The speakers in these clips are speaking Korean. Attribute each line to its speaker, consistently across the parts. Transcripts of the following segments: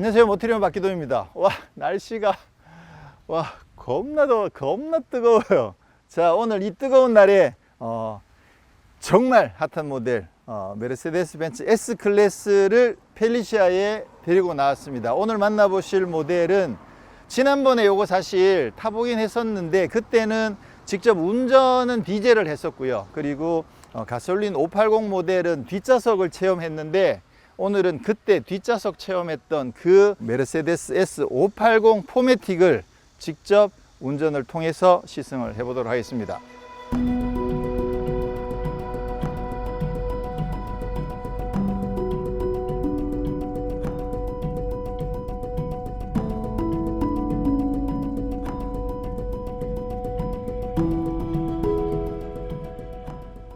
Speaker 1: 안녕하세요. 모티리움 박기동입니다. 와, 날씨가 겁나 뜨거워요. 자, 오늘 이 뜨거운 날에 정말 핫한 모델 메르세데스 벤츠 S 클래스를 펠리시아에 데리고 나왔습니다. 오늘 만나보실 모델은 지난번에 요거 사실 타보긴 했었는데 그때는 직접 운전은 디젤을 했었고요. 그리고 가솔린 580 모델은 뒷좌석을 체험했는데 오늘은 그때 뒷좌석 체험했던 그 메르세데스 S580 포매틱을 직접 운전을 통해서 시승을 해보도록 하겠습니다.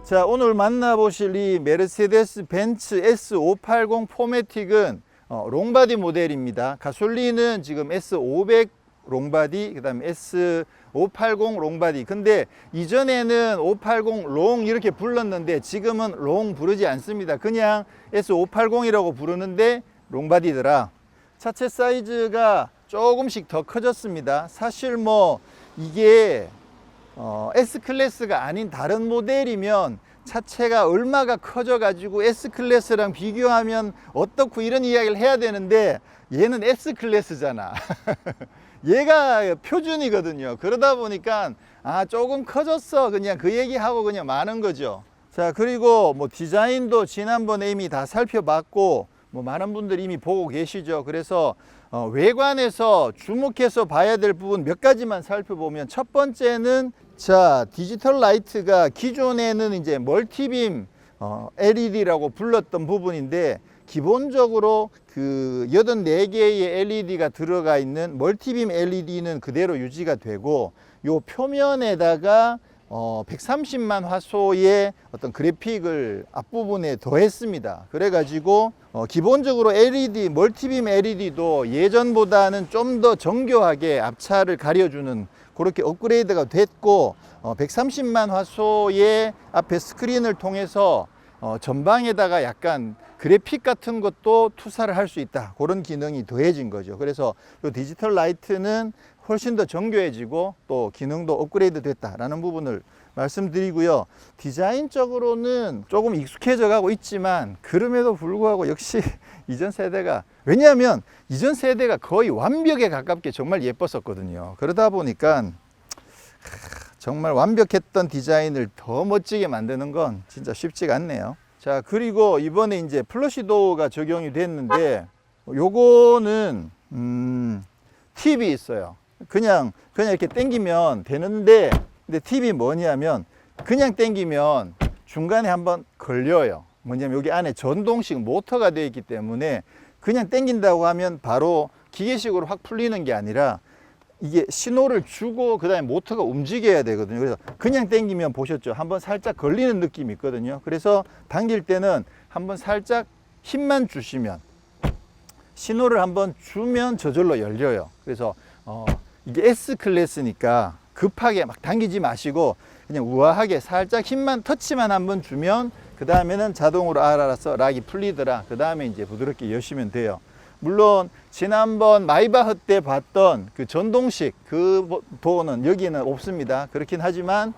Speaker 1: 자, 오늘 만나보실 이 메르세데스 벤츠 S580 포매틱은 롱바디 모델입니다. 가솔린은 지금 S500 롱바디, 그 다음에 S580 롱바디. 근데 이전에는 580 롱 이렇게 불렀는데 지금은 롱 부르지 않습니다. 그냥 S580이라고 부르는데 롱바디더라. 차체 사이즈가 조금씩 더 커졌습니다. 사실 뭐 이게 S클래스가 아닌 다른 모델이면 차체가 얼마가 커져 가지고 S클래스랑 비교하면 어떻고 이런 이야기를 해야 되는데 얘는 S클래스잖아. 얘가 표준이거든요. 그러다 보니까 조금 커졌어 그냥 그 얘기하고 그냥 마는 거죠. 자, 그리고 뭐 디자인도 지난번에 이미 다 살펴봤고 뭐 많은 분들이 이미 보고 계시죠. 그래서 외관에서 주목해서 봐야 될 부분 몇 가지만 살펴보면, 첫 번째는 자, 디지털 라이트가 기존에는 이제 멀티빔 LED라고 불렀던 부분인데 기본적으로 그 84개의 LED가 들어가 있는 멀티빔 LED는 그대로 유지가 되고, 요 표면에다가 130만 화소의 어떤 그래픽을 앞부분에 더했습니다. 그래가지고 기본적으로 LED, 멀티빔 LED도 예전보다는 좀 더 정교하게 앞차를 가려주는 그렇게 업그레이드가 됐고, 130만 화소의 앞에 스크린을 통해서 전방에다가 약간 그래픽 같은 것도 투사를 할 수 있다, 그런 기능이 더해진 거죠. 그래서 이 디지털 라이트는 훨씬 더 정교해지고 또 기능도 업그레이드 됐다라는 부분을 말씀드리고요. 디자인적으로는 조금 익숙해져 가고 있지만 그럼에도 불구하고 역시 이전 세대가, 왜냐하면 이전 세대가 거의 완벽에 가깝게 정말 예뻤었거든요. 그러다 보니까 정말 완벽했던 디자인을 더 멋지게 만드는 건 진짜 쉽지가 않네요. 자, 그리고 이번에 이제 플러시도어가 적용이 됐는데 요거는 팁이 있어요. 그냥 이렇게 당기면 되는데, 근데 팁이 뭐냐면 그냥 당기면 중간에 한번 걸려요. 뭐냐면 여기 안에 전동식 모터가 되어 있기 때문에 그냥 당긴다고 하면 바로 기계식으로 확 풀리는 게 아니라 이게 신호를 주고 그 다음에 모터가 움직여야 되거든요. 그래서 그냥 당기면 보셨죠? 한번 살짝 걸리는 느낌이 있거든요. 그래서 당길 때는 한번 살짝 힘만 주시면, 신호를 한번 주면 저절로 열려요. 그래서 이게 S클래스니까 급하게 막 당기지 마시고 그냥 우아하게 살짝 힘만, 터치만 한번 주면 그 다음에는 자동으로 알아서 락이 풀리더라. 그 다음에 이제 부드럽게 여시면 돼요. 물론 지난번 마이바흐 때 봤던 그 전동식 그 도어는 여기는 없습니다. 그렇긴 하지만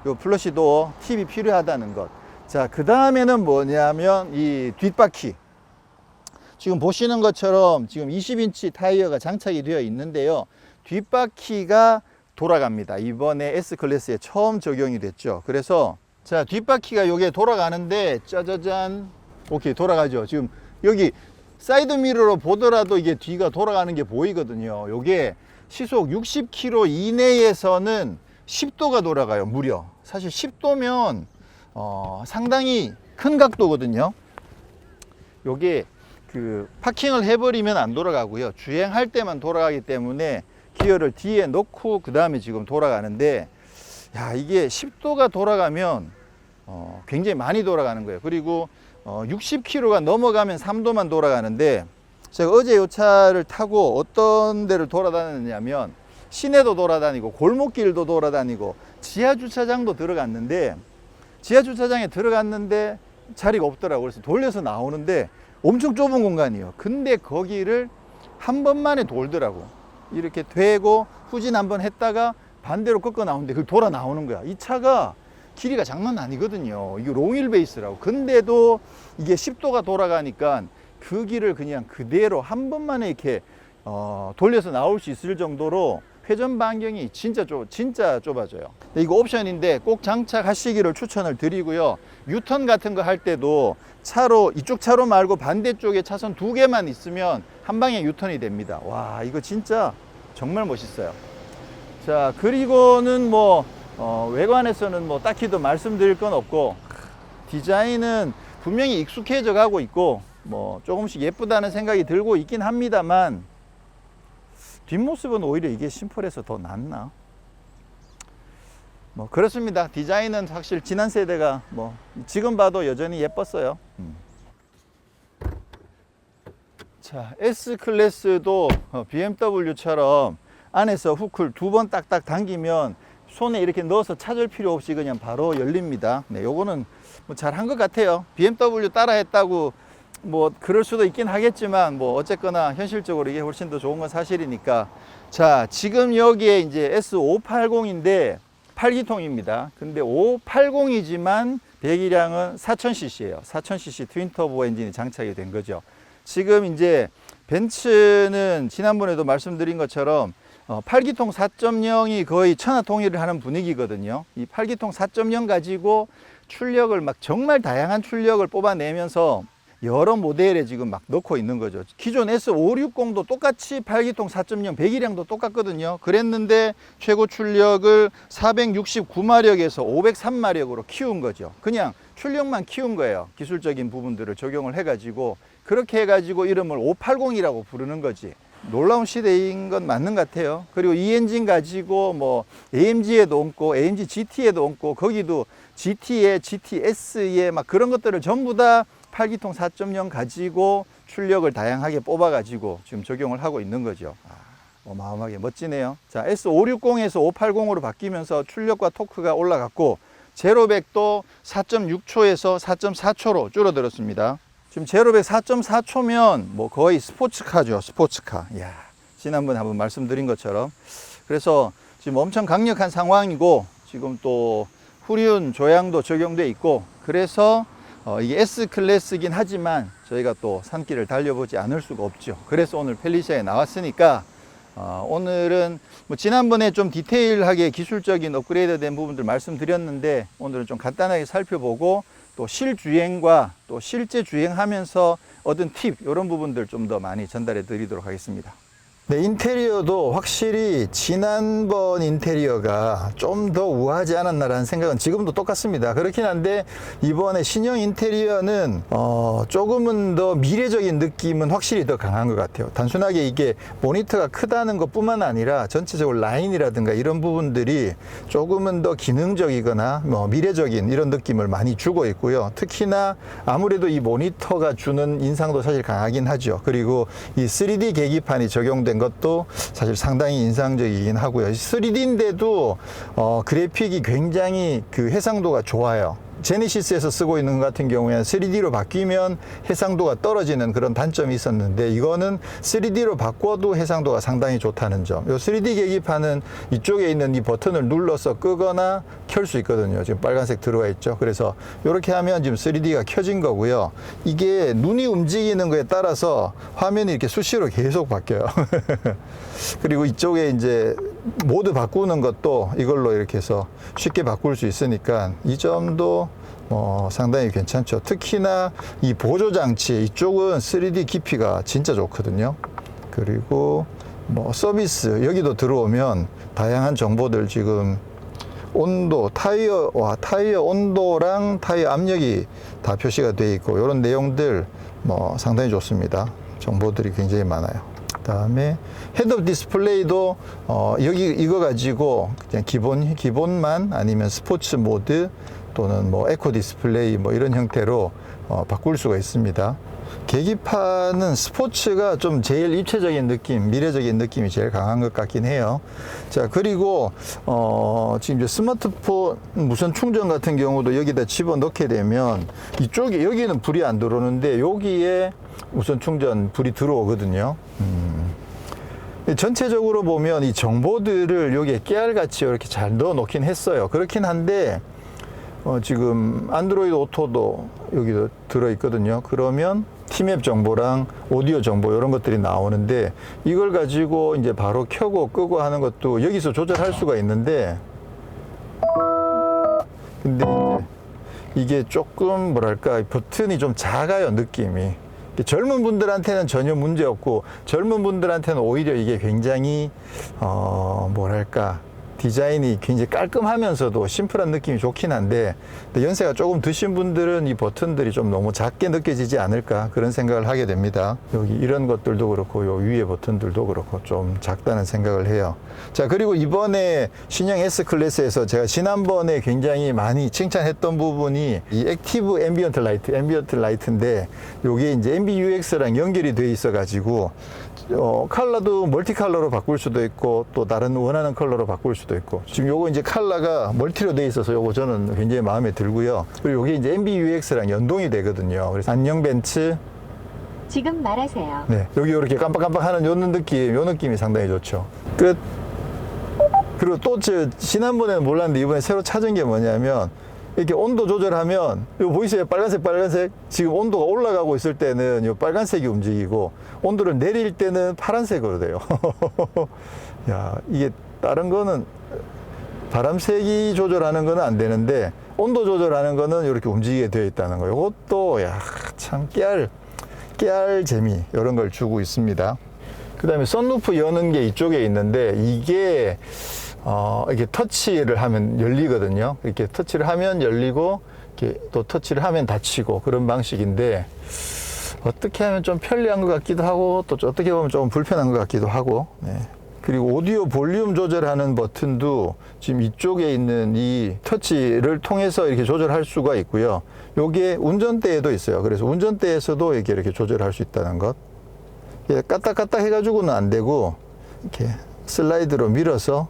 Speaker 1: 요 플러시 도어 팁이 필요하다는 것. 자, 그 다음에는 뭐냐면 이 뒷바퀴. 지금 보시는 것처럼 지금 20인치 타이어가 장착이 되어 있는데요. 뒷바퀴가 돌아갑니다. 이번에 S클래스에 처음 적용이 됐죠. 그래서 자, 뒷바퀴가 요게 돌아가는데 짜자잔, 오케이, 돌아가죠. 지금 여기 사이드 미러로 보더라도 이게 뒤가 돌아가는 게 보이거든요. 요게 시속 60km 이내에서는 10도가 돌아가요. 무려 사실 10도면 상당히 큰 각도거든요. 요게 그 파킹을 해버리면 안 돌아가고요. 주행할 때만 돌아가기 때문에 기어를 뒤에 놓고 그 다음에 지금 돌아가는데, 야, 이게 10도가 돌아가면 굉장히 많이 돌아가는 거예요. 그리고 60km가 넘어가면 3도만 돌아가는데, 제가 어제 이 차를 타고 어떤 데를 돌아다녔냐면 시내도 돌아다니고 골목길도 돌아다니고 지하 주차장도 들어갔는데, 지하 주차장에 들어갔는데 자리가 없더라고요. 그래서 돌려서 나오는데 엄청 좁은 공간이에요. 근데 거기를 한 번만에 돌더라고. 이렇게 되고 후진 한번 했다가 반대로 꺾어 나오는데 그걸 돌아 나오는 거야. 이 차가 길이가 장난 아니거든요. 이게 롱휠 베이스라고. 근데도 이게 10도가 돌아가니까 그 길을 그냥 그대로 한 번만에 이렇게 돌려서 나올 수 있을 정도로 회전 반경이 진짜 좁아져요. 이거 옵션인데 꼭 장착하시기를 추천을 드리고요. 유턴 같은 거 할 때도 차로 이쪽 차로 말고 반대쪽에 차선 2개만 있으면 한 방에 유턴이 됩니다. 와, 이거 진짜 정말 멋있어요. 자, 그리고는 뭐 외관에서는 뭐 딱히 더 말씀드릴 건 없고, 디자인은 분명히 익숙해져 가고 있고 뭐 조금씩 예쁘다는 생각이 들고 있긴 합니다만, 뒷모습은 오히려 이게 심플해서 더 낫나? 뭐 그렇습니다. 디자인은 확실히 지난 세대가 뭐 지금 봐도 여전히 예뻤어요. 자, S클래스도 BMW처럼 안에서 후크를 2번 딱딱 당기면 손에 이렇게 넣어서 찾을 필요 없이 그냥 바로 열립니다. 네, 요거는 뭐 잘한 것 같아요. BMW 따라 했다고 뭐 그럴 수도 있긴 하겠지만, 뭐 어쨌거나 현실적으로 이게 훨씬 더 좋은 건 사실이니까. 자, 지금 여기에 이제 S580인데 8기통입니다. 근데 580이지만 배기량은 4000cc예요. 4000cc 트윈터보 엔진이 장착이 된 거죠. 지금 이제 벤츠는 지난번에도 말씀드린 것처럼 8기통 4.0이 거의 천하통일을 하는 분위기거든요. 이 8기통 4.0 가지고 출력을 막 정말 다양한 출력을 뽑아내면서 여러 모델에 지금 막 넣고 있는 거죠. 기존 S560도 똑같이 8기통 4.0 배기량도 똑같거든요. 그랬는데 최고 출력을 469마력에서 503마력으로 키운 거죠. 그냥 출력만 키운 거예요. 기술적인 부분들을 적용을 해가지고, 그렇게 해가지고 이름을 580이라고 부르는 거지. 놀라운 시대인 건 맞는 것 같아요. 그리고 이 엔진 가지고 뭐 AMG에도 얹고 AMG GT에도 얹고, 거기도 GT에 GTS에 막 그런 것들을 전부 다 8기통 4.0 가지고 출력을 다양하게 뽑아 가지고 지금 적용을 하고 있는 거죠. 어마어마하게 멋지네요. 자, S560에서 580으로 바뀌면서 출력과 토크가 올라갔고, 제로백도 4.6초에서 4.4초로 줄어들었습니다. 지금 제로백 4.4초면 뭐 거의 스포츠카죠. 스포츠카. 이야, 지난번에 한번 말씀드린 것처럼. 그래서 지금 엄청 강력한 상황이고, 지금 또 후륜 조향도 적용돼 있고, 그래서 이게 S클래스긴 하지만 저희가 또 산길을 달려보지 않을 수가 없죠. 그래서 오늘 펠리시아에 나왔으니까 오늘은 뭐 지난번에 좀 디테일하게 기술적인 업그레이드 된 부분들 말씀드렸는데, 오늘은 좀 간단하게 살펴보고 또 실주행과 또 실제 주행하면서 얻은 팁, 이런 부분들 좀 더 많이 전달해 드리도록 하겠습니다. 네, 인테리어도 확실히 지난번 인테리어가 좀 더 우아하지 않았나라는 생각은 지금도 똑같습니다. 그렇긴 한데 이번에 신형 인테리어는 조금은 더 미래적인 느낌은 확실히 더 강한 것 같아요. 단순하게 이게 모니터가 크다는 것뿐만 아니라 전체적으로 라인이라든가 이런 부분들이 조금은 더 기능적이거나 뭐 미래적인 이런 느낌을 많이 주고 있고요. 특히나 아무래도 이 모니터가 주는 인상도 사실 강하긴 하죠. 그리고 이 3D 계기판이 적용된 것도 사실 상당히 인상적이긴 하고요. 3D인데도 그래픽이 굉장히 그 해상도가 좋아요. 제네시스에서 쓰고 있는 것 같은 경우에는 3D로 바뀌면 해상도가 떨어지는 그런 단점이 있었는데, 이거는 3D로 바꿔도 해상도가 상당히 좋다는 점. 이 3D 계기판은 이쪽에 있는 이 버튼을 눌러서 끄거나 켤 수 있거든요. 지금 빨간색 들어와 있죠. 그래서 이렇게 하면 지금 3D가 켜진 거고요. 이게 눈이 움직이는 거에 따라서 화면이 이렇게 수시로 계속 바뀌어요. 그리고 이쪽에 이제 모드 바꾸는 것도 이걸로 이렇게 해서 쉽게 바꿀 수 있으니까 이 점도 상당히 괜찮죠. 특히나 이 보조 장치 이쪽은 3D 깊이가 진짜 좋거든요. 그리고 뭐 서비스 여기도 들어오면 다양한 정보들, 지금 온도, 타이어 온도랑 타이어 압력이 다 표시가 되어 있고, 이런 내용들 상당히 좋습니다. 정보들이 굉장히 많아요. 다음에 헤드업 디스플레이도 여기 이거 가지고 그냥 기본만 아니면 스포츠 모드 또는 뭐 에코 디스플레이 뭐 이런 형태로 바꿀 수가 있습니다. 계기판은 스포츠가 좀 제일 입체적인 느낌, 미래적인 느낌이 제일 강한 것 같긴 해요. 자, 그리고 지금 이제 스마트폰 무선 충전 같은 경우도 여기다 집어 넣게 되면 이쪽에, 여기는 불이 안 들어오는데 여기에 우선 충전 불이 들어오거든요. 전체적으로 보면 이 정보들을 여기에 깨알같이 이렇게 잘 넣어 놓긴 했어요. 그렇긴 한데 지금 안드로이드 오토도 여기도 들어 있거든요. 그러면 티맵 정보랑 오디오 정보 이런 것들이 나오는데, 이걸 가지고 이제 바로 켜고 끄고 하는 것도 여기서 조절할 수가 있는데, 근데 이게 조금 뭐랄까 버튼이 좀 작아요, 느낌이. 젊은 분들한테는 전혀 문제 없고, 젊은 분들한테는 오히려 이게 굉장히 뭐랄까 디자인이 굉장히 깔끔하면서도 심플한 느낌이 좋긴 한데, 연세가 조금 드신 분들은 이 버튼들이 좀 너무 작게 느껴지지 않을까, 그런 생각을 하게 됩니다. 여기 이런 것들도 그렇고 요 위에 버튼들도 그렇고 좀 작다는 생각을 해요. 자, 그리고 이번에 신형 S 클래스에서 제가 지난번에 굉장히 많이 칭찬했던 부분이 이 액티브 앰비언트 라이트인데, 요게 이제 MBUX랑 연결이 돼 있어 가지고 컬러도 멀티 컬러로 바꿀 수도 있고, 또 다른 원하는 컬러로 바꿀 수도 있고. 지금 요거 이제 컬러가 멀티로 돼 있어서 요거 저는 굉장히 마음에 들고요. 그리고 요게 이제 MBUX랑 연동이 되거든요. 그래서 안녕 벤츠
Speaker 2: 지금 말하세요.
Speaker 1: 네, 여기 이렇게 깜빡깜빡 하는 요 느낌이 상당히 좋죠. 끝. 그리고 또 지난번에는 몰랐는데 이번에 새로 찾은 게 뭐냐면, 이렇게 온도 조절하면, 이거 보이세요? 빨간색. 지금 온도가 올라가고 있을 때는 이 빨간색이 움직이고, 온도를 내릴 때는 파란색으로 돼요. 야, 이게 다른 거는 바람세기 조절하는 거는 안 되는데, 온도 조절하는 거는 이렇게 움직이게 되어 있다는 거예요. 이것도, 야, 참 깨알 재미, 이런 걸 주고 있습니다. 그 다음에 선루프 여는 게 이쪽에 있는데, 이게 이렇게 터치를 하면 열리거든요. 이렇게 터치를 하면 열리고, 이렇게 또 터치를 하면 닫히고, 그런 방식인데, 어떻게 하면 좀 편리한 것 같기도 하고, 또 어떻게 보면 좀 불편한 것 같기도 하고. 네. 그리고 오디오 볼륨 조절하는 버튼도 지금 이쪽에 있는 이 터치를 통해서 이렇게 조절할 수가 있고요. 요게 운전대에도 있어요. 그래서 운전대에서도 이렇게 조절할 수 있다는 것. 까딱까딱 해가지고는 안 되고, 이렇게 슬라이드로 밀어서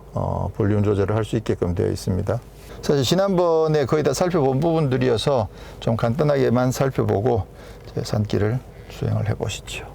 Speaker 1: 볼륨 조절을 할 수 있게끔 되어 있습니다. 사실 지난번에 거의 다 살펴본 부분들이어서 좀 간단하게만 살펴보고 제 산길을 수행을 해 보시죠.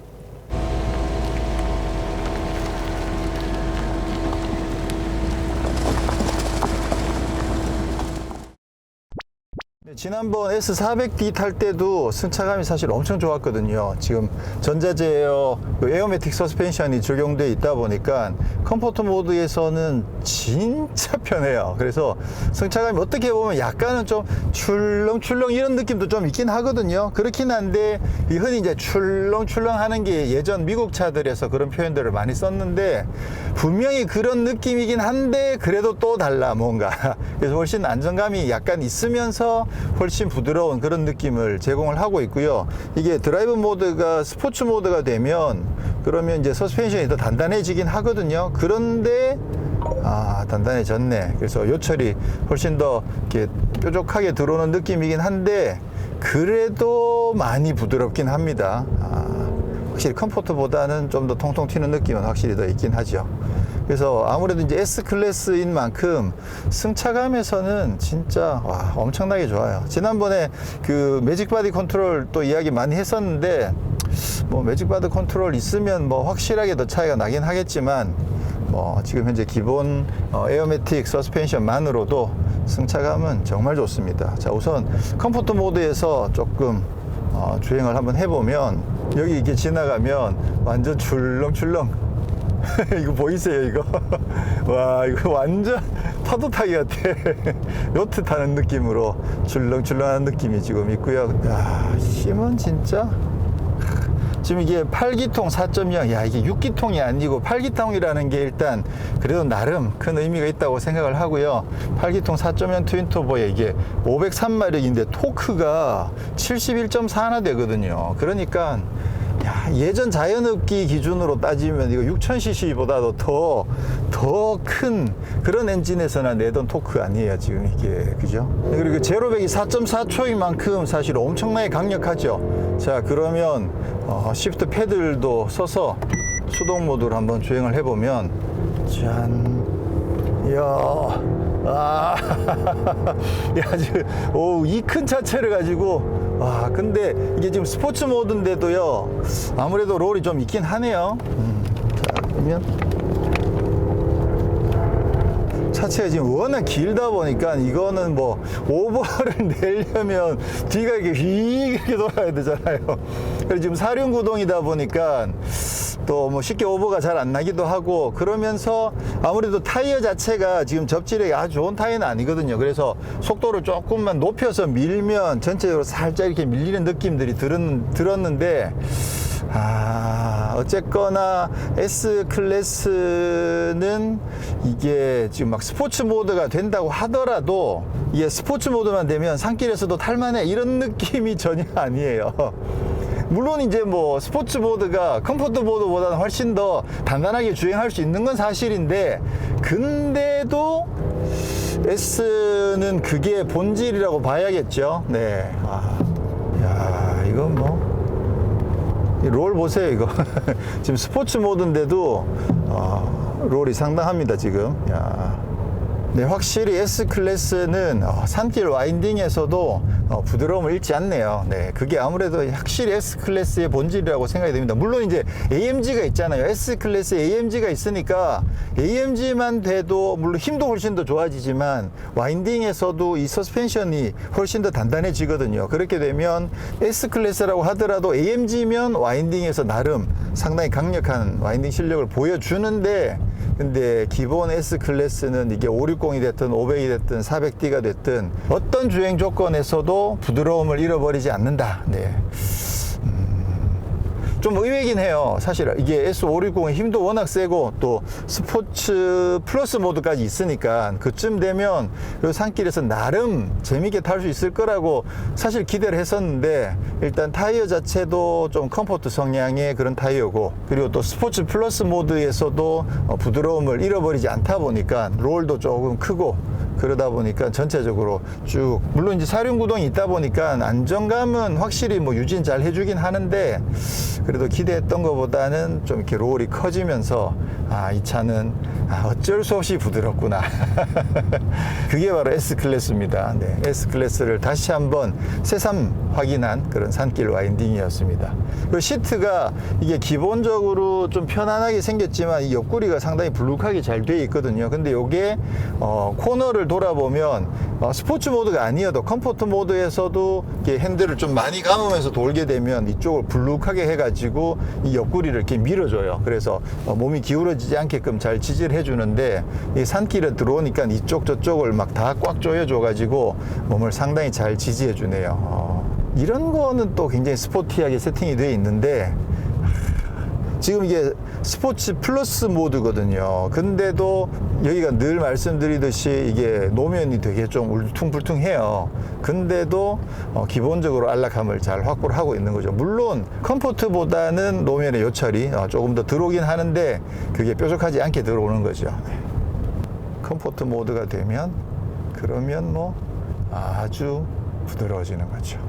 Speaker 1: 지난번 S400D 탈 때도 승차감이 사실 엄청 좋았거든요. 지금 전자제어 에어매틱 서스펜션이 적용되어 있다 보니까 컴포트 모드에서는 진짜 편해요. 그래서 승차감이 어떻게 보면 약간은 좀 출렁출렁 이런 느낌도 좀 있긴 하거든요. 그렇긴 한데, 흔히 이제 출렁출렁 하는 게 예전 미국 차들에서 그런 표현들을 많이 썼는데, 분명히 그런 느낌이긴 한데 그래도 또 달라 뭔가. 그래서 훨씬 안정감이 약간 있으면서 훨씬 부드러운 그런 느낌을 제공을 하고 있고요. 이게 드라이브 모드가 스포츠 모드가 되면, 그러면 이제 서스펜션이 더 단단해지긴 하거든요. 그런데 단단해졌네. 그래서 요철이 훨씬 더 이렇게 뾰족하게 들어오는 느낌이긴 한데, 그래도 많이 부드럽긴 합니다. 확실히 컴포트보다는 좀 더 통통 튀는 느낌은 확실히 더 있긴 하죠. 그래서 아무래도 이제 S 클래스인 만큼 승차감에서는 진짜 엄청나게 좋아요. 지난번에 그 매직 바디 컨트롤 또 이야기 많이 했었는데, 뭐 매직 바디 컨트롤 있으면 뭐 확실하게 더 차이가 나긴 하겠지만, 뭐 지금 현재 기본 에어매틱 서스펜션만으로도 승차감은 정말 좋습니다. 자, 우선 컴포트 모드에서 조금 주행을 한번 해보면, 여기 이렇게 지나가면 완전 출렁출렁 이거 보이세요, 이거? 와, 이거 완전 파도 타기 같아. 요트 타는 느낌으로 출렁출렁한 느낌이 지금 있고요. 야, 힘은 진짜. 지금 이게 8기통 4.0, 야, 이게 6기통이 아니고 8기통이라는 게 일단 그래도 나름 큰 의미가 있다고 생각을 하고요. 8기통 4.0 트윈터보에 이게 503마력인데 토크가 71.41 되거든요. 그러니까 야, 예전 자연흡기 기준으로 따지면 이거 6000cc보다도 더 큰 그런 엔진에서나 내던 토크 아니에요, 지금 이게. 그죠? 그리고 제로백이 4.4초인 만큼 사실 엄청나게 강력하죠. 자, 그러면 시프트 패들도 써서 수동 모드로 한번 주행을 해보면, 짠. 이야, 아, 야, 지금, 오, 이 큰 차체를 가지고, 와, 근데 이게 지금 스포츠 모드인데도요, 아무래도 롤이 좀 있긴 하네요. 자, 그러면. 차체가 지금 워낙 길다 보니까 이거는 뭐 오버를 내려면 뒤가 이렇게 돌아야 되잖아요. 그래서 지금 사륜 구동이다 보니까 또 뭐 쉽게 오버가 잘 안 나기도 하고, 그러면서 아무래도 타이어 자체가 지금 접지력이 아주 좋은 타이어는 아니거든요. 그래서 속도를 조금만 높여서 밀면 전체적으로 살짝 이렇게 밀리는 느낌들이 들었는데, 어쨌거나 S 클래스는 이게 지금 막 스포츠 모드가 된다고 하더라도 이게 스포츠 모드만 되면 산길에서도 탈만해 이런 느낌이 전혀 아니에요. 물론 이제 뭐 스포츠 모드가 컴포트 모드보다는 훨씬 더 단단하게 주행할 수 있는 건 사실인데, 근데도 S는 그게 본질이라고 봐야겠죠. 네. 야, 이건 뭐 롤 보세요, 이거. 지금 스포츠 모드인데도 롤이 상당합니다, 지금. 야. 네, 확실히 S 클래스는 산길 와인딩에서도 부드러움을 잃지 않네요. 네, 그게 아무래도 확실히 S 클래스의 본질이라고 생각이 됩니다. 물론 이제 AMG가 있잖아요. S 클래스 AMG가 있으니까 AMG만 돼도 물론 힘도 훨씬 더 좋아지지만 와인딩에서도 이 서스펜션이 훨씬 더 단단해지거든요. 그렇게 되면 S 클래스라고 하더라도 AMG면 와인딩에서 나름 상당히 강력한 와인딩 실력을 보여주는데, 근데 기본 S 클래스는 이게 560이 됐든 500이 됐든 400D가 됐든 어떤 주행 조건에서도 부드러움을 잃어버리지 않는다. 네. 좀 의외긴 해요. 사실 이게 S560의 힘도 워낙 세고 또 스포츠 플러스 모드까지 있으니까 그쯤 되면 그 산길에서 나름 재밌게 탈 수 있을 거라고 사실 기대를 했었는데, 일단 타이어 자체도 좀 컴포트 성향의 그런 타이어고, 그리고 또 스포츠 플러스 모드에서도 부드러움을 잃어버리지 않다 보니까 롤도 조금 크고, 그러다 보니까 전체적으로 쭉, 물론 이제 사륜 구동이 있다 보니까 안정감은 확실히 뭐 유지는 잘 해주긴 하는데, 그래도 기대했던 것보다는 좀 이렇게 롤이 커지면서 이 차는 어쩔 수 없이 부드럽구나. 그게 바로 S 클래스입니다. 네, S 클래스를 다시 한번 새삼 확인한 그런 산길 와인딩이었습니다. 그리고 시트가 이게 기본적으로 좀 편안하게 생겼지만 이 옆구리가 상당히 불룩하게 잘 되어 있거든요. 근데 이게 코너를 돌아보면 스포츠 모드가 아니어도 컴포트 모드에서도 이렇게 핸들을 좀 많이 감으면서 돌게 되면 이쪽을 불룩하게 해가지고 이 옆구리를 이렇게 밀어줘요. 그래서 몸이 기울어지지 않게끔 잘 지지를 해주는데, 이 산길에 들어오니까 이쪽 저쪽을 막 다 꽉 조여줘가지고 몸을 상당히 잘 지지해주네요. 이런 거는 또 굉장히 스포티하게 세팅이 되어 있는데, 지금 이게 스포츠 플러스 모드거든요. 근데도 여기가 늘 말씀드리듯이 이게 노면이 되게 좀 울퉁불퉁해요. 근데도 기본적으로 안락함을 잘 확보를 하고 있는 거죠. 물론 컴포트보다는 노면의 요철이 조금 더 들어오긴 하는데 그게 뾰족하지 않게 들어오는 거죠. 컴포트 모드가 되면 그러면 뭐 아주 부드러워지는 거죠.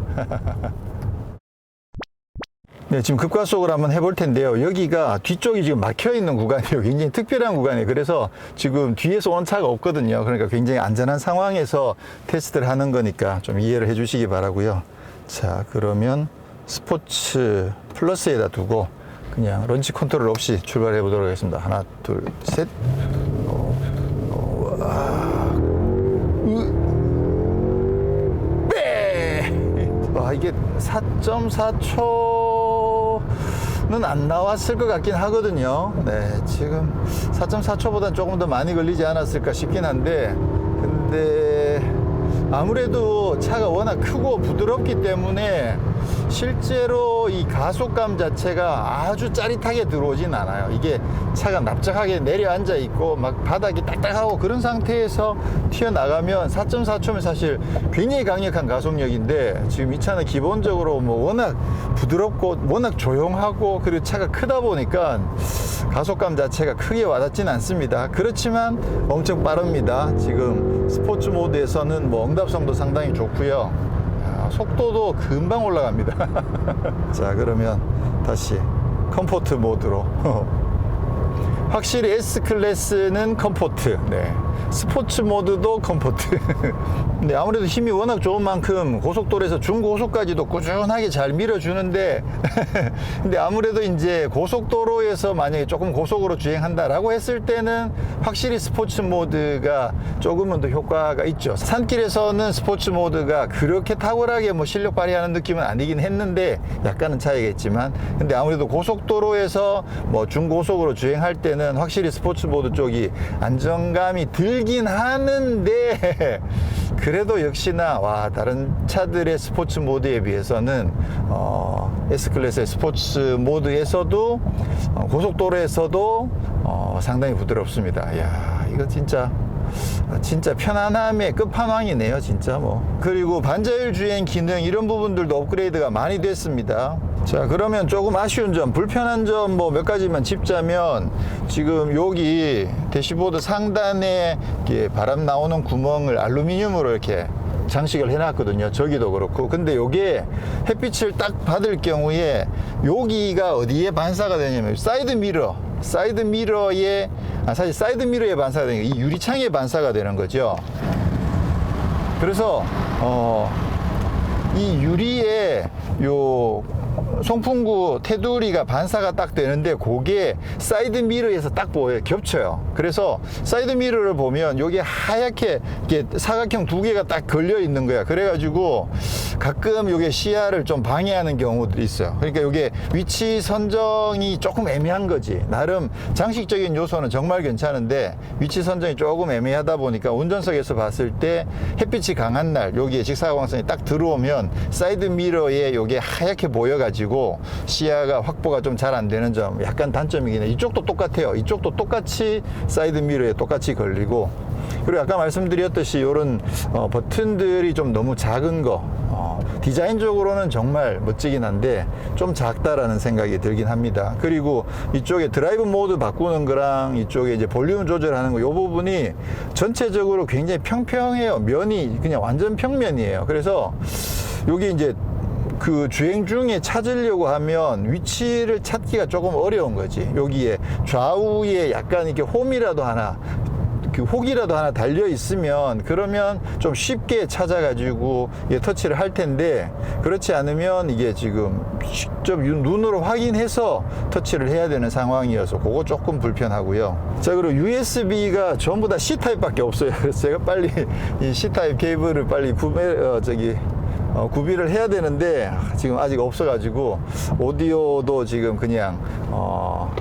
Speaker 1: 네, 지금 급가속을 한번 해볼 텐데요. 여기가 뒤쪽이 지금 막혀 있는 구간이에요. 굉장히 특별한 구간이에요. 그래서 지금 뒤에서 오는 차가 없거든요. 그러니까 굉장히 안전한 상황에서 테스트를 하는 거니까 좀 이해를 해 주시기 바라고요. 자, 그러면 스포츠 플러스에다 두고 그냥 런치 컨트롤 없이 출발해 보도록 하겠습니다. 하나, 둘, 셋. 이게 4.4초는 안 나왔을 것 같긴 하거든요. 네, 지금 4.4초보다는 조금 더 많이 걸리지 않았을까 싶긴 한데, 근데 아무래도 차가 워낙 크고 부드럽기 때문에 실제로 이 가속감 자체가 아주 짜릿하게 들어오진 않아요. 이게 차가 납작하게 내려앉아 있고 막 바닥이 딱딱하고 그런 상태에서 튀어나가면 4.4초면 사실 굉장히 강력한 가속력인데, 지금 이 차는 기본적으로 뭐 워낙 부드럽고 워낙 조용하고 그리고 차가 크다 보니까 가속감 자체가 크게 와닿지는 않습니다. 그렇지만 엄청 빠릅니다. 지금 스포츠 모드에서는 뭐 응답성도 상당히 좋고요. 속도도 금방 올라갑니다. 자, 그러면 다시 컴포트 모드로. 확실히 S 클래스는 컴포트. 네. 스포츠 모드도 컴포트. 근데 아무래도 힘이 워낙 좋은 만큼 고속도로에서 중고속까지도 꾸준하게 잘 밀어주는데 근데 아무래도 이제 고속도로에서 만약에 조금 고속으로 주행한다라고 했을 때는 확실히 스포츠 모드가 조금은 더 효과가 있죠. 산길에서는 스포츠 모드가 그렇게 탁월하게 뭐 실력 발휘하는 느낌은 아니긴 했는데 약간은 차이가 있지만, 근데 아무래도 고속도로에서 뭐 중고속으로 주행할 때는 확실히 스포츠 모드 쪽이 안정감이 들긴 하는데 그래도 역시나 와, 다른 차들의 스포츠 모드에 비해서는 S클래스의 스포츠 모드에서도 고속도로에서도 상당히 부드럽습니다. 야, 이거 진짜 편안함의 끝판왕이네요, 진짜 뭐. 그리고 반자율 주행 기능 이런 부분들도 업그레이드가 많이 됐습니다. 자, 그러면 조금 아쉬운 점, 불편한 점 뭐 몇 가지만 짚자면, 지금 여기 대시보드 상단에 이렇게 바람 나오는 구멍을 알루미늄으로 이렇게 장식을 해놨거든요. 저기도 그렇고. 근데 요게 햇빛을 딱 받을 경우에 여기가 어디에 반사가 되냐면 사이드 미러에 사실 사이드 미러에 반사가 되는 게 이 유리창에 반사가 되는 거죠. 그래서 이 유리에 요 송풍구 테두리가 반사가 딱 되는데 그게 사이드 미러에서 딱 보여요. 겹쳐요. 그래서 사이드 미러를 보면 여기 하얗게 이렇게 사각형 두 개가 딱 걸려 있는 거야. 그래가지고 가끔 이게 시야를 좀 방해하는 경우도 있어요. 그러니까 이게 위치 선정이 조금 애매한 거지. 나름 장식적인 요소는 정말 괜찮은데 위치 선정이 조금 애매하다 보니까 운전석에서 봤을 때 햇빛이 강한 날 여기에 직사광선이 딱 들어오면 사이드 미러에 이게 하얗게 보여가지고 시야가 확보가 좀 잘 안 되는 점 약간 단점이긴 해. 이쪽도 똑같아요. 이쪽도 똑같이 사이드 미러에 똑같이 걸리고, 그리고 아까 말씀드렸듯이 이런 버튼들이 좀 너무 작은 거, 디자인적으로는 정말 멋지긴 한데 좀 작다라는 생각이 들긴 합니다. 그리고 이쪽에 드라이브 모드 바꾸는 거랑 이쪽에 이제 볼륨 조절하는 거, 이 부분이 전체적으로 굉장히 평평해요. 면이 그냥 완전 평면이에요. 그래서 여기 이제 그 주행 중에 찾으려고 하면 위치를 찾기가 조금 어려운 거지. 여기에 좌우에 약간 이렇게 홈이라도 하나, 그 혹이라도 하나 달려 있으면 그러면 좀 쉽게 찾아가지고 터치를 할 텐데, 그렇지 않으면 이게 지금 직접 눈으로 확인해서 터치를 해야 되는 상황이어서 그거 조금 불편하고요. 자, 그리고 USB가 전부 다 C타입밖에 없어요. 그래서 제가 빨리 이 C타입 케이블을 빨리 구비를 해야 되는데 지금 아직 없어가지고 오디오도 지금 그냥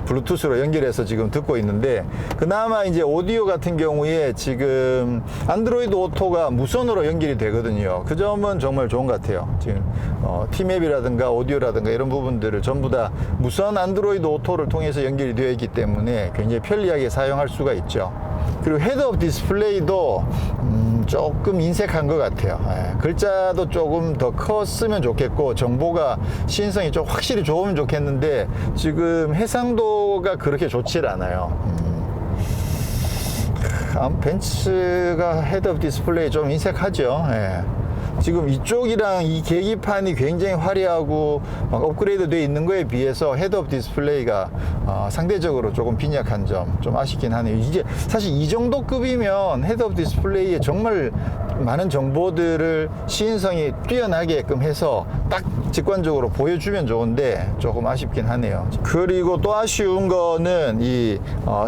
Speaker 1: 블루투스로 연결해서 지금 듣고 있는데, 그나마 이제 오디오 같은 경우에 지금 안드로이드 오토가 무선으로 연결이 되거든요. 그 점은 정말 좋은 것 같아요. 지금 티맵이라든가 오디오라든가 이런 부분들을 전부 다 무선 안드로이드 오토를 통해서 연결이 되어 있기 때문에 굉장히 편리하게 사용할 수가 있죠. 그리고 헤드업 디스플레이도 조금 인색한 것 같아요. 글자도 조금 더 컸으면 좋겠고 정보가 시인성이 좀 확실히 좋으면 좋겠는데 지금 해상도가 그렇게 좋질 않아요. 벤츠가 헤드업 디스플레이 좀 인색하죠. 지금 이쪽이랑 이 계기판이 굉장히 화려하고 막 업그레이드 되어 있는 거에 비해서 헤드업 디스플레이가 상대적으로 조금 빈약한 점 좀 아쉽긴 하네요. 이제 사실 이 정도 급이면 헤드업 디스플레이에 정말 많은 정보들을 시인성이 뛰어나게끔 해서 딱 직관적으로 보여주면 좋은데 조금 아쉽긴 하네요. 그리고 또 아쉬운 거는 이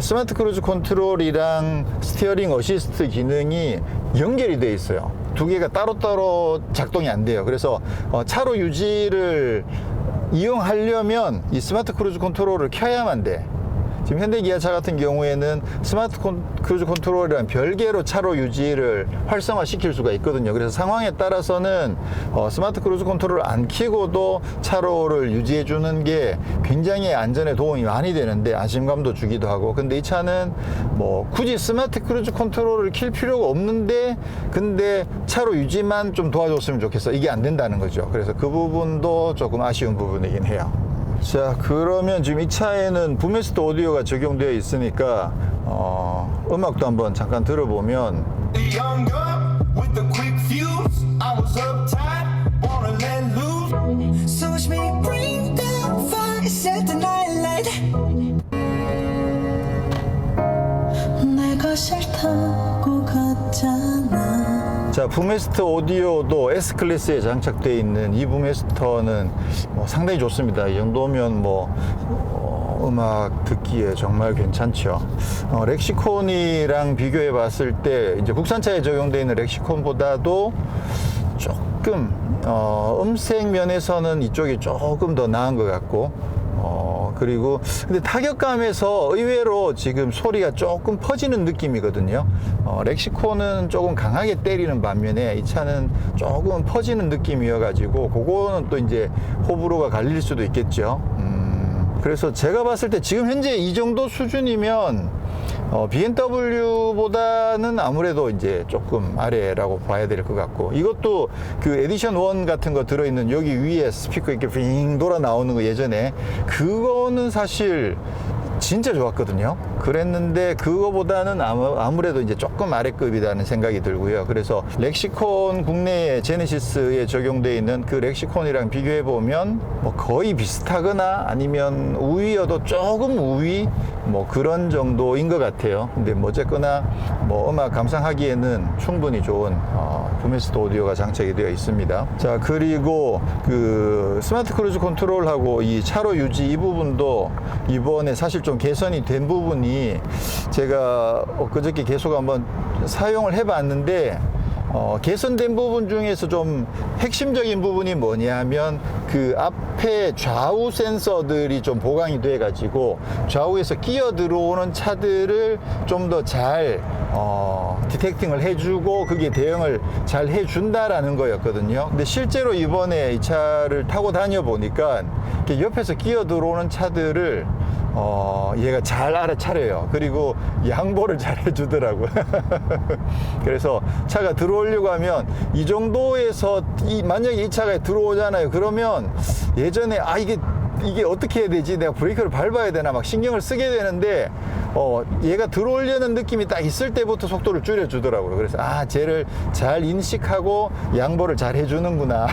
Speaker 1: 스마트 크루즈 컨트롤이랑 스티어링 어시스트 기능이 연결이 되어 있어요. 두 개가 따로따로 작동이 안 돼요. 그래서 차로 유지를 이용하려면 이 스마트 크루즈 컨트롤을 켜야만 돼. 지금 현대기아차 같은 경우에는 스마트 크루즈 컨트롤이랑 별개로 차로 유지를 활성화시킬 수가 있거든요. 그래서 상황에 따라서는 스마트 크루즈 컨트롤을 안 켜고도 차로를 유지해 주는 게 굉장히 안전에 도움이 많이 되는데 안심감도 주기도 하고, 근데 이 차는 뭐 굳이 스마트 크루즈 컨트롤을 킬 필요가 없는데 근데 차로 유지만 좀 도와줬으면 좋겠어. 이게 안 된다는 거죠. 그래서 그 부분도 조금 아쉬운 부분이긴 해요. 자, 그러면 지금 이 차에는 붐메스터 오디오가 적용되어 있으니까 음악도 한번 잠깐 들어보면,
Speaker 3: Young girl with the quick fuse. I was uptight, wanna let loose. So watch me bring the fire, set the night light. 내가 싫다고
Speaker 1: 붐에스터 오디오도 S클래스에 장착되어 있는 이 붐에스터는 뭐 상당히 좋습니다. 이 정도면 뭐 음악 듣기에 정말 괜찮죠. 렉시콘이랑 비교해 봤을 때 이제 국산차에 적용되어 있는 렉시콘보다도 조금 음색 면에서는 이쪽이 조금 더 나은 것 같고, 그리고 근데 타격감에서 의외로 지금 소리가 조금 퍼지는 느낌이거든요. 렉시콘은 조금 강하게 때리는 반면에 이 차는 조금 퍼지는 느낌이어가지고 그거는 또 이제 호불호가 갈릴 수도 있겠죠. 그래서 제가 봤을 때 지금 현재 이 정도 수준이면 BMW보다는 아무래도 이제 조금 아래라고 봐야 될 것 같고, 이것도 그 에디션 1 같은 거 들어있는 여기 위에 스피커 이렇게 빙 돌아 나오는 거 예전에 그거는 사실 진짜 좋았거든요. 그랬는데 그거보다는 아무래도 이제 조금 아래급이라는 생각이 들고요. 그래서 렉시콘 국내에 제네시스에 적용되어 있는 그 렉시콘이랑 비교해 보면 뭐 거의 비슷하거나 아니면 우위여도 조금 우위 뭐 그런 정도인 것 같아요. 근데 뭐 어쨌거나 뭐 음악 감상하기에는 충분히 좋은 붐에스터 오디오가 장착이 되어 있습니다. 자, 그리고 그 스마트 크루즈 컨트롤하고 이 차로 유지 이 부분도 이번에 사실 좀 개선이 된 부분이, 제가 그저께 계속 한번 사용을 해봤는데 개선된 부분 중에서 좀 핵심적인 부분이 뭐냐면 그 앞에 좌우 센서들이 좀 보강이 돼 가지고 좌우에서 끼어 들어오는 차들을 좀 더 잘 디텍팅을 해주고 그게 대응을 잘 해준다라는 거였거든요. 근데 실제로 이번에 이 차를 타고 다녀 보니까 옆에서 끼어 들어오는 차들을 얘가 잘 알아차려요. 그리고 양보를 잘 해주더라고요. 그래서 차가 들어오려고 하면 이 정도에서 만약에 이 차가 들어오잖아요. 그러면 예전에 이게 어떻게 해야 되지? 내가 브레이크를 밟아야 되나 막 신경을 쓰게 되는데 얘가 들어오려는 느낌이 딱 있을 때부터 속도를 줄여주더라고요. 그래서 쟤를 잘 인식하고 양보를 잘 해주는구나.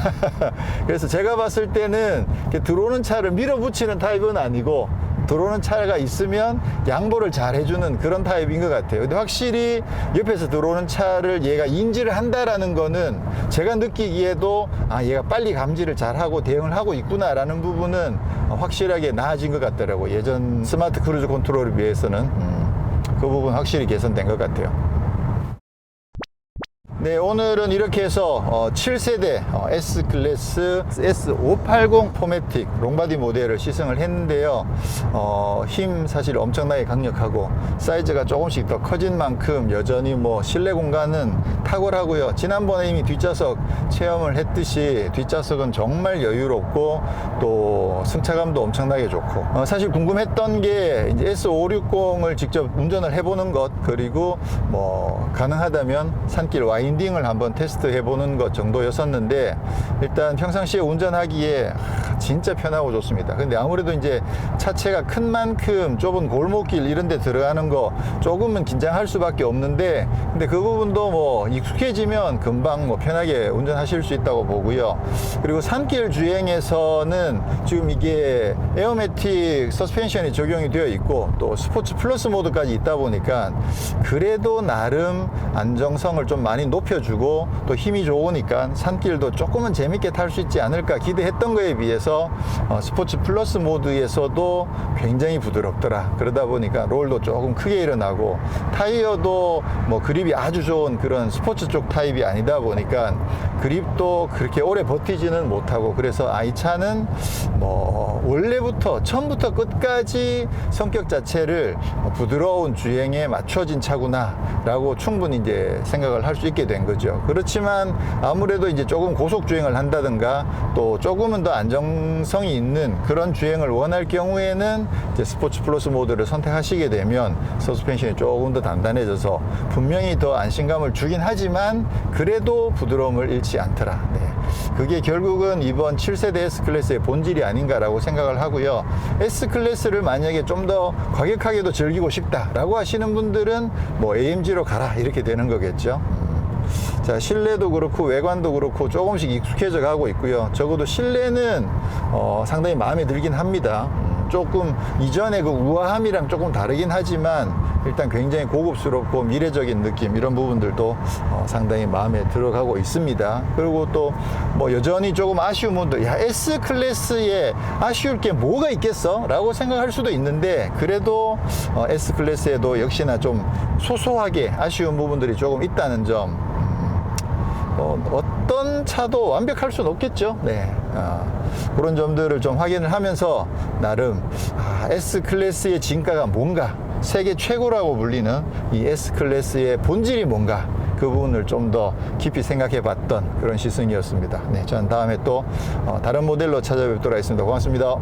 Speaker 1: 그래서 제가 봤을 때는 들어오는 차를 밀어붙이는 타입은 아니고 들어오는 차가 있으면 양보를 잘 해주는 그런 타입인 것 같아요. 근데 확실히 옆에서 들어오는 차를 얘가 인지를 한다라는 거는 제가 느끼기에도 얘가 빨리 감지를 잘하고 대응을 하고 있구나라는 부분은 확실하게 나아진 것 같더라고요. 예전 스마트 크루즈 컨트롤에 비해서는 그 부분 확실히 개선된 것 같아요. 네, 오늘은 이렇게 해서 7세대 S클래스 S580 포매틱 롱바디 모델을 시승을 했는데요. 힘 사실 엄청나게 강력하고 사이즈가 조금씩 더 커진 만큼 여전히 뭐 실내 공간은 탁월하고요. 지난번에 이미 뒷좌석 체험을 했듯이 뒷좌석은 정말 여유롭고 또 승차감도 엄청나게 좋고, 사실 궁금했던 게 이제 S560을 직접 운전을 해보는 것, 그리고 뭐 가능하다면 산길 와인딩을 한번 테스트 해보는 것 정도였었는데, 일단 평상시에 운전하기에 진짜 편하고 좋습니다. 근데 아무래도 이제 차체가 큰 만큼 좁은 골목길 이런 데 들어가는 거 조금은 긴장할 수밖에 없는데, 근데 그 부분도 뭐 익숙해지면 금방 뭐 편하게 운전하실 수 있다고 보고요. 그리고 산길 주행에서는 지금 이게 에어매틱 서스펜션이 적용이 되어 있고 또 스포츠 플러스 모드까지 있다 보니까 그래도 나름 안정성을 좀 많이 높여주고 또 힘이 좋으니까 산길도 조금은 재밌게 탈 수 있지 않을까 기대했던 거에 비해서 스포츠 플러스 모드에서도 굉장히 부드럽더라. 그러다 보니까 롤도 조금 크게 일어나고 타이어도 뭐 그립이 아주 좋은 그런 스포츠 쪽 타입이 아니다 보니까 그립도 그렇게 오래 버티지는 못하고, 그래서 이 차는 뭐 원래부터 처음부터 끝까지 성격 자체를 부드러운 주행에 맞춰진 차구나 라고 충분히 이제 생각을 할 수 있게 된 거죠. 그렇지만 아무래도 이제 조금 고속 주행을 한다든가 또 조금은 더 안정성이 있는 그런 주행을 원할 경우에는 이제 스포츠 플러스 모드를 선택하시게 되면 서스펜션이 조금 더 단단해져서 분명히 더 안심감을 주긴 하지만 그래도 부드러움을 잃지 않더라. 네. 그게 결국은 이번 7세대 S클래스의 본질이 아닌가라고 생각을 하고요. S클래스를 만약에 좀 더 과격하게도 즐기고 싶다라고 하시는 분들은 뭐 AMG로 가라 이렇게 되는 거겠죠. 자, 실내도 그렇고 외관도 그렇고 조금씩 익숙해져 가고 있고요. 적어도 실내는 상당히 마음에 들긴 합니다. 조금 이전에 그 우아함이랑 조금 다르긴 하지만 일단 굉장히 고급스럽고 미래적인 느낌 이런 부분들도 상당히 마음에 들어가고 있습니다. 그리고 또 뭐 여전히 조금 아쉬운 분들, 야 S 클래스에 아쉬울 게 뭐가 있겠어? 라고 생각할 수도 있는데 그래도 S 클래스에도 역시나 좀 소소하게 아쉬운 부분들이 조금 있다는 점. 어떤 차도 완벽할 수는 없겠죠. 네. 그런 점들을 좀 확인을 하면서 나름 S클래스의 진가가 뭔가, 세계 최고라고 불리는 이 S클래스의 본질이 뭔가, 그 부분을 좀 더 깊이 생각해 봤던 그런 시승이었습니다. 네, 저는 다음에 또 다른 모델로 찾아뵙도록 하겠습니다. 고맙습니다.